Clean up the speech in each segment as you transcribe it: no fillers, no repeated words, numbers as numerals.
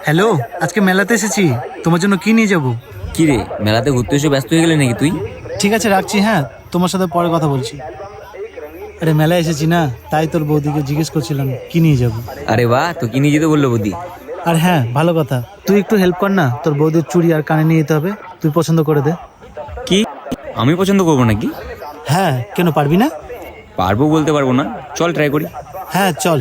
Hello, আজকে মেলাতে এসেছি, তোমার জন্য কি নিয়ে যাব? কি রে, মেলাতে ঘুরতে এসে ব্যস্ত হয়ে গেলে নাকি তুই? ঠিক আছে, রাখছি। হ্যাঁ, তোমার সাথে পরে কথা বলছি। আরে মেলায় এসেছি না, তাই তোর বৌদিকে জিজ্ঞেস করছিলাম কি নিয়ে যাব। আরে বাহ, তো কি নিয়ে যেতে বললো বৌদি? আর হ্যাঁ, ভালো কথা, তুই একটু হেল্প কর না, তোর বৌদির চুড়ি আর কানে নিয়ে যেতে হবে, তুই পছন্দ করে দে। কি, আমি পছন্দ করবো নাকি? হ্যাঁ, কেন পারবি না? পারবো বলতে পারবো না, চল ট্রাই করি। হ্যাঁ চল।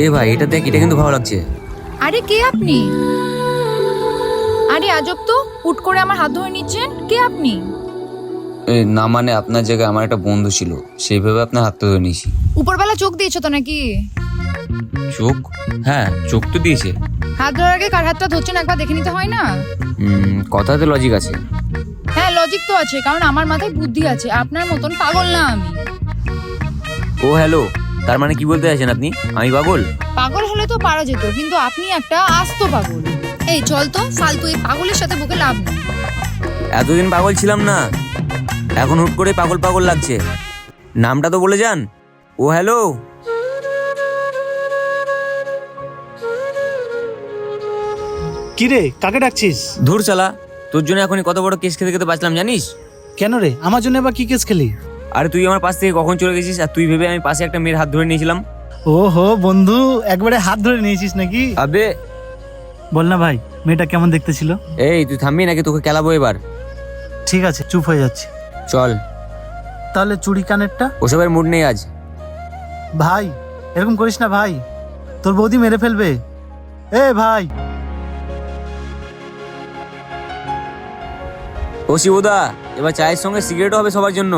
এ ভাই, এটা দেখ, এটা কিন্তু ভালো লাগছে। আরে কে আপনি? আরে আজব তো, হুট করে আমার হাত ধরে নিচ্ছেন, কে আপনি? না মানে, আপনার জায়গায় আমার একটা বন্ধু ছিল, সেইভাবে আপনার হাত ধরে নিয়েছি। উপরবেলা চোখ দিয়েছো তো নাকি? চোখ? হ্যাঁ, চোখ তো দিয়েছে। হাত ধরার আগে কার হাতটা ধরছেন একবার দেখে নিতে হয় না? কথাতে লজিক আছে। হ্যাঁ, লজিক তো আছে, কারণ আমার মাথায় বুদ্ধি আছে, আপনার মতন পাগল না আমি। ও হ্যালো, তার মানে কি বলতে চাইছেন আপনি? আমি পাগল? পাগল হলে তো পারা যেত, কিন্তু আপনি একটা আস্ত পাগল। এই চল তো, ফালতু এই পাগলের সাথে বকে লাভ নেই। এতদিন পাগল ছিলাম না, এখন হুট করে পাগল পাগল লাগছে। নামটা তো বলে যান। ও হ্যালো। কি রে, কাকে ডাকছিস? ধুর চালা, তোর জন্য এখনই কত বড় কেস খেতে খেতে বাঁচলাম জানিস? কেন রে, আমার জন্য এবার কি কেস খেলি? আরে তুই আমার পাশ থেকে কখন চলে গেছিস, আর তুই ভেবে আমি পাশে একটা মেয়ের হাত ধরে নিয়েছিলাম। ও হো বন্ধু, একবারে হাত ধরে নিয়েছিস নাকি? আবে বল না ভাই, মেয়েটা কেমন দেখতে ছিল? এই, তুই থামবি নাকি তোকে খেলাবো এবার? ঠিক আছে, চুপ হয়ে যাচ্ছি। চল। তাহলে চুড়ি কানেরটা? ওসবের মুড নেই আজ। ভাই এরকম করিস না ভাই, তোর বৌদি মেরে ফেলবে। এ ভাই। ও শিবুদা, এবার চায়ের সঙ্গে সিগারেটও হবে সবার জন্য।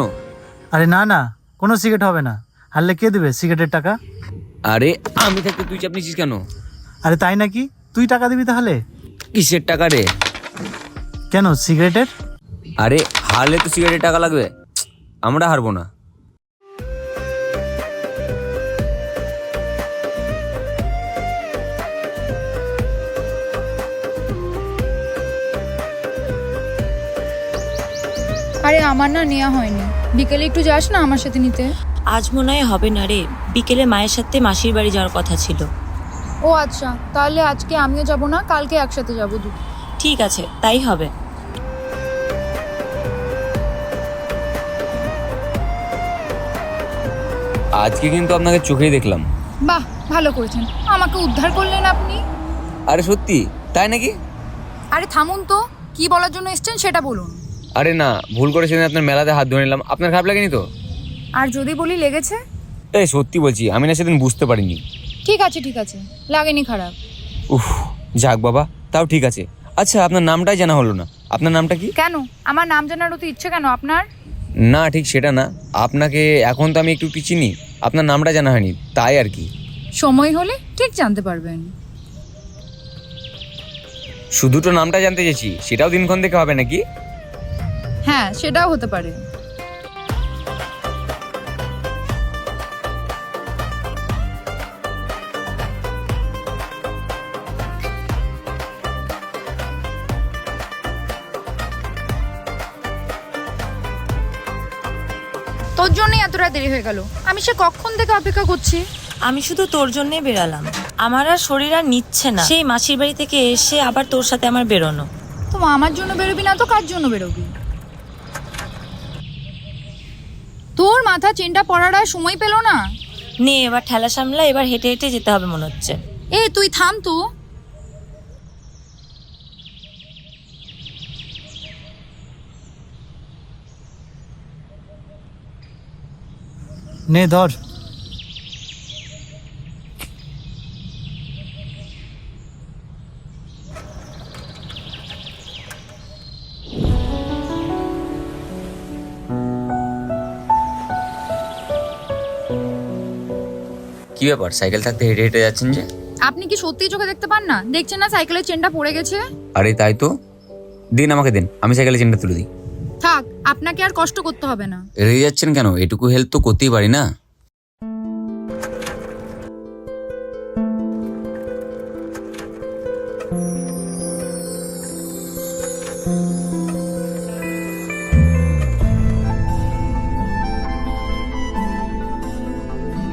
আরে না না, কোনো সিগারেট হবে না, হারলে কে দেবে সিগারেটের টাকা? আরে আমি থাকতে তুই চাপ নিছিস কেন? আরে তাই নাকি, তুই টাকা দিবি তাহলে? কিসের টাকা রে? কেন, সিগারেটের? আরে হারলে তো সিগারেটের টাকা লাগবে, আমরা হারবো না। আরে আমার না নেওয়া হয়নি, বিকেলে একটু যাস না আমার সাথে নিতে? আজ মনে হয় হবে না রে, বিকেলে মায়ের সাথে মাসির বাড়ি যাওয়ার কথা ছিল। ও আচ্ছা, তাহলে আজকে আমিও যাব না, কালকে একসাথে যাবো। ঠিক আছে, তাই হবে। আজকে কিন্তু আপনাকে চোখেই দেখলাম। বাহ, ভালো করেছেন, আমাকে উদ্ধার করলেন আপনি। আরে সত্যি তাই নাকি? আরে থামুন তো, কি বলার জন্য এসেছেন সেটা বলুন। আরে না, ভুল করে সেদিন আপনার মেলাতে হাত ধরে নিলাম, আপনার খারাপ লাগেনি তো? আর যদি বলি লেগেছে? এই সত্যি বলছি, আমি না সেদিন বুঝতে পারিনি। ঠিক আছে ঠিক আছে, লাগেনি খারাপ। উফ, যাক বাবা, তাও ঠিক আছে। আচ্ছা, আপনার নামটাই জানা হলো না, আপনার নামটা কি? কেন, আমার নাম জানারও তো ইচ্ছে কেন আপনার? না ঠিক সেটা না, আপনাকে এখন তো আমি একটু চিনি, আপনার নামটা জানা হয়নি তাই আর কি। সময় হলে ঠিক জানতে পারবেন। শুধু তো নামটা জানতে চেয়েছি, সেটাও দিনক্ষণ দেখে হবে নাকি? হ্যাঁ, সেটাও হতে পারে। তোর জন্যই এতটা দেরি হয়ে গেল, আমি সে কখন থেকে অপেক্ষা করছি। আমি শুধু তোর জন্যই বেরালাম, আমার আর শরীর আর নিচ্ছে না সেই মাসির বাড়ি থেকে এসে আবার তোর সাথে আমার বেরোনো। তো আমার জন্য বেরোবি না তো কার জন্য বেরোবি? তোর মাথা চেনটা পড়ার আর সময় পেল না। নে এবার ঠেলা সামলা, এবার হেঁটে হেঁটে যেতে হবে মনে হচ্ছে। এ তুই থাম তো। নে ধর। কি ব্যাপার, সাইকেল থাকতে হেঁটে হেঁটে যাচ্ছেন যে? আপনি কি সত্যিই চোখে দেখতে পান না? দেখছেন না সাইকেলের চেনটা পড়ে গেছে? আরে তাই তো, দিন আমাকে দিন, আমি সাইকেলের চেনটা তুলে দিই। থাক, আপনাকে আর কষ্ট করতে হবে না। রেগে যাচ্ছেন কেন? এটুকু হেল্প তো করতেই পারি না।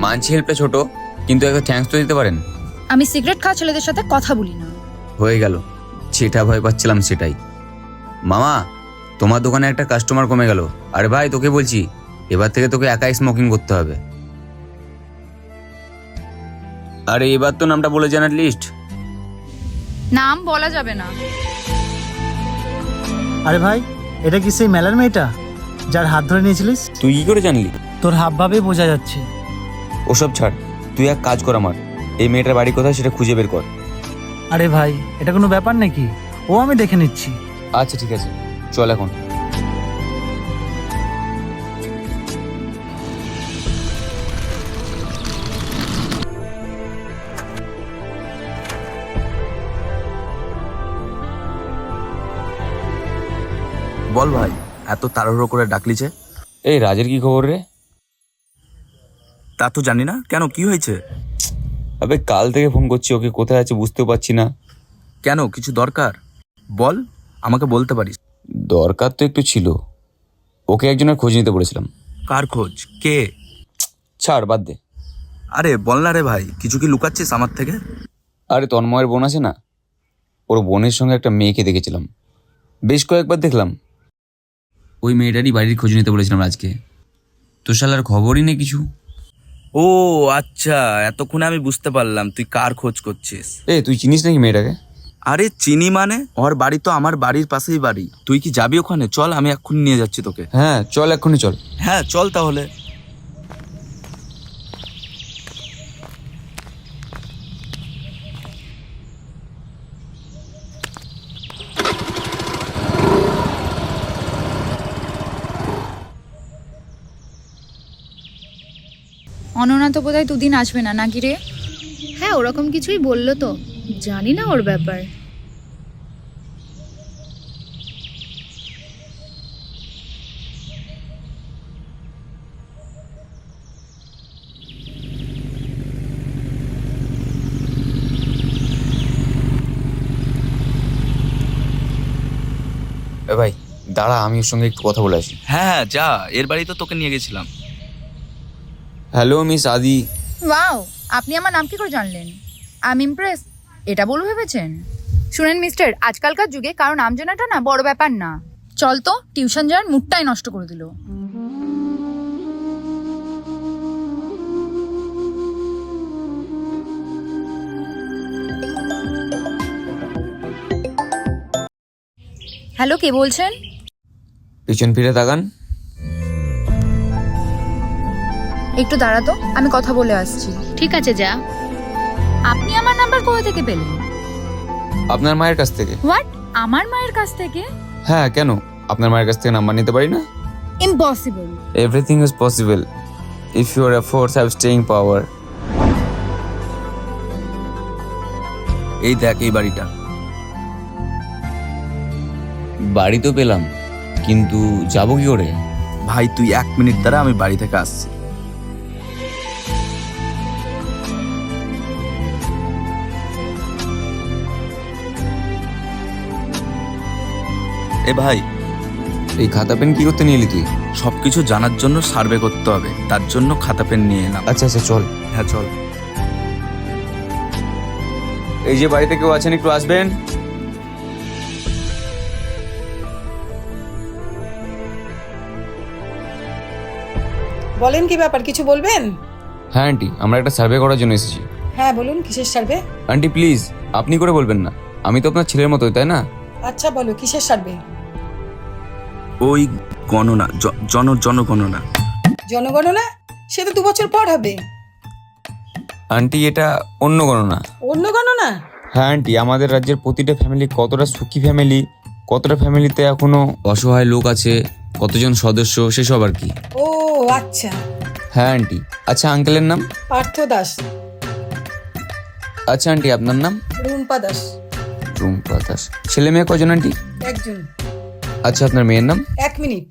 মানছি হেল্পটা ছোট, কিন্তু একটা থ্যাঙ্কস তো দিতে পারেন। আমি সিগারেট খাওয়া ছেলেদের সাথে কথা বলি না। হয়ে গেল, যেটা ভয় পাচ্ছিলাম সেটাই। মামা, তোমার দোকানে একটা কাস্টমার কমে গেল। আরে ভাই, তোকে বলছি, এবার থেকে তোকে একাই স্মোকিং করতে হবে। আরে এবার তো নামটা বলে যান লিস্ট। নাম বলা যাবে না। আরে ভাই, এটা কি সেই মেলার মেয়েটা যার হাত ধরে নিয়েছিলিস? তুই কি করে জানলি? তোর হাব ভাবেই বোঝা যাচ্ছে। ওসব ছাড়, তুই এক কাজ কর, আমার এই মেয়েটার বাড়ি কোথায় সেটা খুঁজে বের কর। আরে ভাই, এটা কোনো ব্যাপার নাকি? ও আমি দেখে নিচ্ছি। আচ্ছা ঠিক আছে, চল এখন। বল ভাই, এত তাড়াহুড়ো করে ডাকলি যে? এই রাজের কি খবর রে? তা তো জানি না, কেন কি হয়েছে? আবে কাল থেকে ফোন করছি, ওকে কোথায় আছে বুঝতেও পারছি না। কেন, কিছু দরকার? বল, আমাকে বলতে পারিস। দরকার তো একটু ছিল, ওকে একজনের খোঁজ নিতে বলেছিলাম। কার খোঁজ? কে? ছাড়, বাদ দে। আরে বল না রে ভাই, কিছু কি লুকাচ্ছিস আমার থেকে? আরে তন্ময়ের বোন আছে না, ওর বোনের সঙ্গে একটা মেয়েকে দেখেছিলাম, বেশ কয়েকবার দেখলাম। ওই মেয়েটারই বাড়ির খোঁজ নিতে বলেছিলাম আজকে। তো শালার খবরই নেই কিছু। ও আচ্ছা, এতক্ষণে আমি বুঝতে পারলাম তুই কার খোঁজ করছিস। এ তুই চিনিস নাকি মেয়েটাকে? আরে চিনি মানে, ওর বাড়ি তো আমার বাড়ির পাশেই বাড়ি। তুই কি যাবি ওখানে? চল, আমি এক্ষুনি নিয়ে যাচ্ছি তোকে। হ্যাঁ চল, এক্ষুনি চল। হ্যাঁ চল তাহলে। অননা তো বোধহয় দুদিন আসবে না, নাকি রে? হ্যাঁ, ওরকম কিছুই বললো তো, জানি না ওর ব্যাপার। এ ভাই দাঁড়া, আমি ওর সঙ্গে একটু কথা বলে আসি। হ্যাঁ হ্যাঁ যা, এর বাড়ি তো তোকে নিয়ে গেছিলাম। হ্যালো মিস আদি। ওয়াও, আপনি আমার নাম কি করে জানলেন? I am Impress. এটা বল ভেবেছেন? শুনেন মিস্টার, আজকালকার যুগে কারো নাম জানাটা না বড় ব্যাপার না। চল তো, টিউশন যাওয়ার মুডটাই নষ্ট করে দিল। হ্যালো, কে বলছেন? পিছন ফিরে তাকান। একটু দাঁড়াতো, আমি কথা বলে আসছি। ঠিক আছে, যা। আপনি আমার নাম্বার কোথা থেকে পেলেন? আপনার মায়ের কাছ থেকে। হোয়াট? আমার মায়ের কাছ থেকে? হ্যাঁ কেন, আপনার মায়ের কাছ থেকে নাম্বার নিতে পারি না? Impossible. Everything is possible if your efforts have staying power. এই দেখ এই বাড়িটা। বাড়ি তো পেলাম, কিন্তু যাবো কি করে? ভাই তুই 1 মিনিট দ্বারা, আমি বাড়ি থেকে আসছি। এ ভাই, এই খাতা পেন কি করতে নিয়ে এলি তুই? সবকিছু জানার জন্য সার্ভে করতে হবে, তার জন্য খাতা পেন নিয়ে এলাম। আচ্ছা আচ্ছা চল। হ্যাঁ চল। এই যে বাড়িতে কেউ আছেন, একটু আসবেন। বলেন, কি ব্যাপার, কিছু বলবেন? হ্যাঁ আন্টি, আমরা একটা সার্ভে করার জন্য এসেছি। হ্যাঁ বলুন, কিসের সার্ভে? আন্টি প্লিজ, আপনি করে বলবেন না, আমি তো আপনার ছেলের মতোই, তাই না? আচ্ছা বলো, কিসের সার্ভে? ওই গণনা, জনগণনা। জনগণনা? সে তো 2 বছর পর হবে। আন্টি এটা অন্য গণনা। অন্য গণনা? হ্যাঁ আন্টি, আমাদের রাজ্যের প্রতিটা ফ্যামিলি কতটা সুখী ফ্যামিলি, কতটা ফ্যামিলিতে এখনো অসহায় লোক আছে, কতজন সদস্য, সেসব আর কি। ও আচ্ছা। হ্যাঁ আন্টি। আচ্ছা আঙ্কেলের নাম? পার্থ দাস। আচ্ছা আন্টি, আপনার নাম? রুম্পা দাস। রুম্পা দাস। ছেলে মেয়ে কজন আন্টি? 1 জন। আচ্ছা আপনার মেয়ের নাম? এক মিনিট,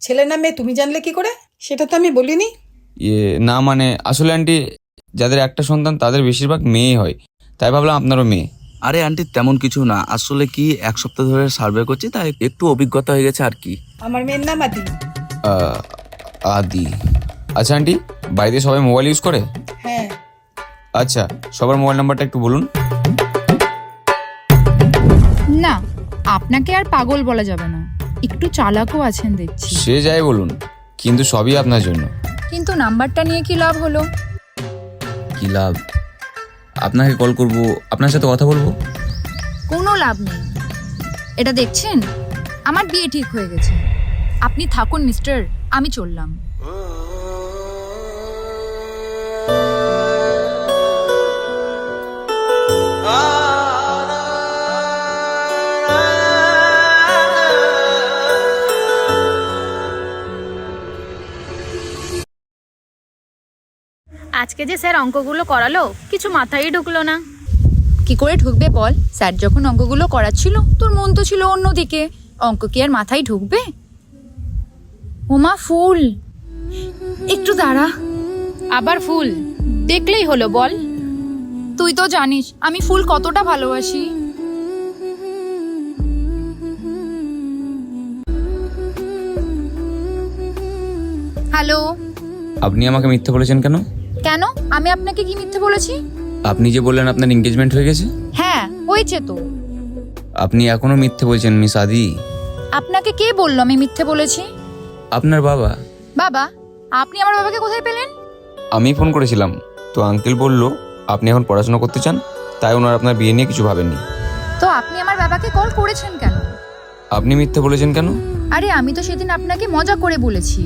ছেলের নামে তুমি জানলে কি করে? সেটা তো আমি বলিনি। না মানে আসলে আন্টি, যাদের একটা সন্তান তাদের বেশিরভাগ মেয়ে হয়, তাই ভাবলাম আপনারও মেয়ে। আরে আন্টি তেমন কিছু না, আসলে কি এক সপ্তাহ ধরে সার্ভে করছি তাই একটু অভিজ্ঞতা হয়ে গেছে আর কি। আমার মেয়ের নাম আদি। আদি। আচ্ছা আন্টি, বাড়িতে সবাই মোবাইল ইউজ করে? হ্যাঁ। আচ্ছা, সবার মোবাইল নাম্বারটা একটু বলুন। না, আপনাকে আর পাগল বলা যাবে না, একটু চালাকও আছেন দেখছি। সে যাই বলুন, কিন্তু সবই আপনার জন্য। কিন্তু নাম্বারটা নিয়ে কি লাভ হলো? কি লাভ? আপনাকে কল করব, আপনার সাথে কথা বলবো। কোনো লাভ নেই। এটা দেখছেন, আমার বিয়ে ঠিক হয়ে গেছে। আপনি থাকুন মিস্টার, আমি চললাম। আজকে যে স্যার অঙ্কগুলো করালো কিছু মাথায় ঢুকলো না। কি করে ঢুকবে বল? স্যার যখন অঙ্কগুলো করাচ্ছিল তোর মন তো ছিল অন্যদিকে, অঙ্ক কি আর মাথায় ঢুকবে? ওমা ফুল, একটু দাঁড়া। আবার ফুল দেখলেই হলো বল। তুই তো জানিস আমি ফুল কতটা ভালোবাসি। হ্যালো। আপনি আমাকে মিথ্যে বলেছেন কেন? কেন? আমি আপনাকে কি মিথ্যে বলেছি? আপনি যে বললেন আপনার এনগেজমেন্ট হয়ে গেছে। হ্যাঁ হয়েছে তো। আপনি এখনো মিথ্যে বলছেন মিস আদি। আপনাকে কে বললো আমি মিথ্যে বলেছি? আপনার বাবা। বাবা? আপনি আমার বাবাকে কোথায় পেলেন? আমি ফোন করেছিলাম, তো আঙ্কেল বলল আপনি এখন পড়াশোনা করতে চান, তাই ওনার আপনার বিয়ে নিয়ে কিছু ভাবেননি। তো আপনি আমার বাবাকে কল করেছেন কেন? আপনি মিথ্যে বলেছেন কেন? আরে আমি তো সেদিন আপনাকে মজা করে বলেছি,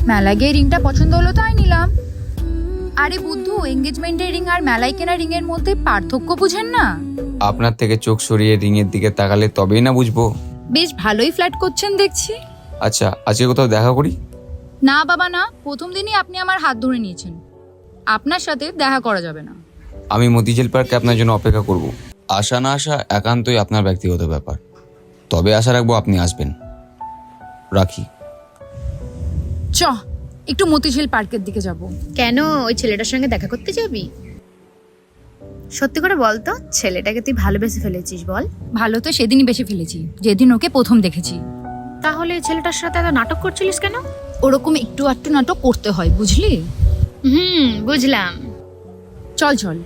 মেলায় গিয়ে রিংটা পছন্দ হলো তাই নিলাম। আরে বুদ্ধু, এঙ্গেজমেন্টের রিং আর মেলায় কেনা রিং এর মধ্যে পার্থক্য বুঝেন না? আপনার থেকে চোখ সরিয়ে রিংয়ের দিকে তাকালে তবেই না বুঝবো। বেশ ভালোই ফ্ল্যাট করছেন দেখছি। আচ্ছা, আজকে কোথাও দেখা করি? না বাবা না, প্রথম দিনই আপনি আমার হাত ধরে নিয়েছেন, আপনার সাথে দেখা করা যাবে না। আমি মতিঝিল পার্কে আপনার জন্য অপেক্ষা করব। আসা না আসা একান্তই আপনার ব্যক্তিগত ব্যাপার, তবে আশা রাখবো আপনি আসবেন। রাখি। চ একটু মতিঝিল পার্কের দিকে যাব। কেন, ওই ছেলেটার সঙ্গে দেখা করতে যাবি? সত্যি করে বল তো, ছেলেটাকে তুই ভালোবেসে ফেলেছিস বল। ভালো তো সেদিনই বেশি ফেলেছি, যেদিন ওকে প্রথম দেখেছি। তাহলে এই ছেলেটার সাথে এত নাটক করছিলিস কেন? ওরকম একটু আধটু নাটক করতে হয় বুঝলি। বুঝলাম। চল চল।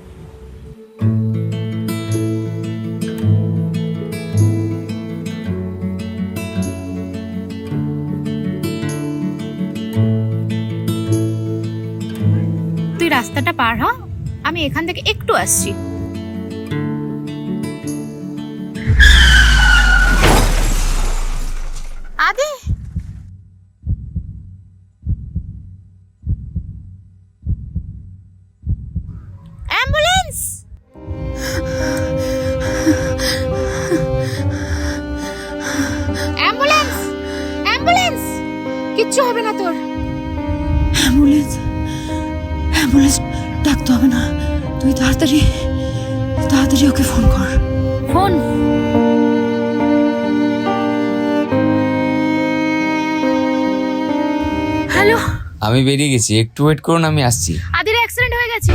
তুই রাস্তাটা পার হ, আমি এখান থেকে একটু আসছি। আদি, অ্যাম্বুলেন্স! অ্যাম্বুলেন্স! অ্যাম্বুলেন্স! কিচ্ছু হবে না তোর। অ্যাম্বুলেন্স? অ্যাম্বুলেন্স ডাকতে হবে না, তুই তাড়াতাড়ি তাড়াতাড়ি ওকে ফোন কর। ফোন? হ্যালো। আমি বেরিয়ে গেছি, একটু ওয়েট করুন, আমি আসছি। আদির অ্যাক্সিডেন্ট হয়ে গেছে।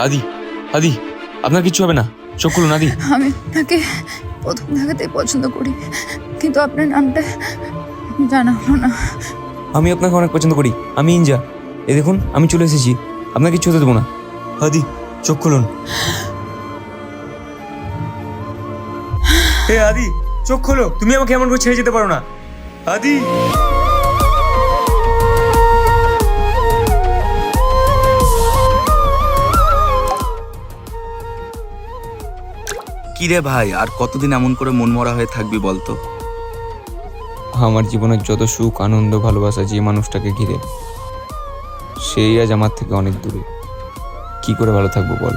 আদি, আদি, আপনার কিছু হবে না, চোখ খুলুন আদি। আমি তাকে প্রথম দেখাতে পছন্দ করি, কিন্তু আপনার নামটা জানা হলো না। আমি আপনাকে অনেক পছন্দ করি, আমি ইনজা। এ দেখুন আমি চলে এসেছি, আপনাকে কিছু হতে দেবো না। আদি, চোখ খুলুন। হে আদি, চোখ খোলো, তুমি আমাকে এমন করে ছেড়ে যেতে পারো না। আদি। কি রে ভাই, আর কতদিন এমন করে মনমরা হয়ে থাকবি বলতো? আমার জীবনের যত সুখ, আনন্দ, ভালোবাসা যে মানুষটাকে ঘিরে, সেই আজ আমার থেকে অনেক দূরে। কি করে ভালো থাকবো বল?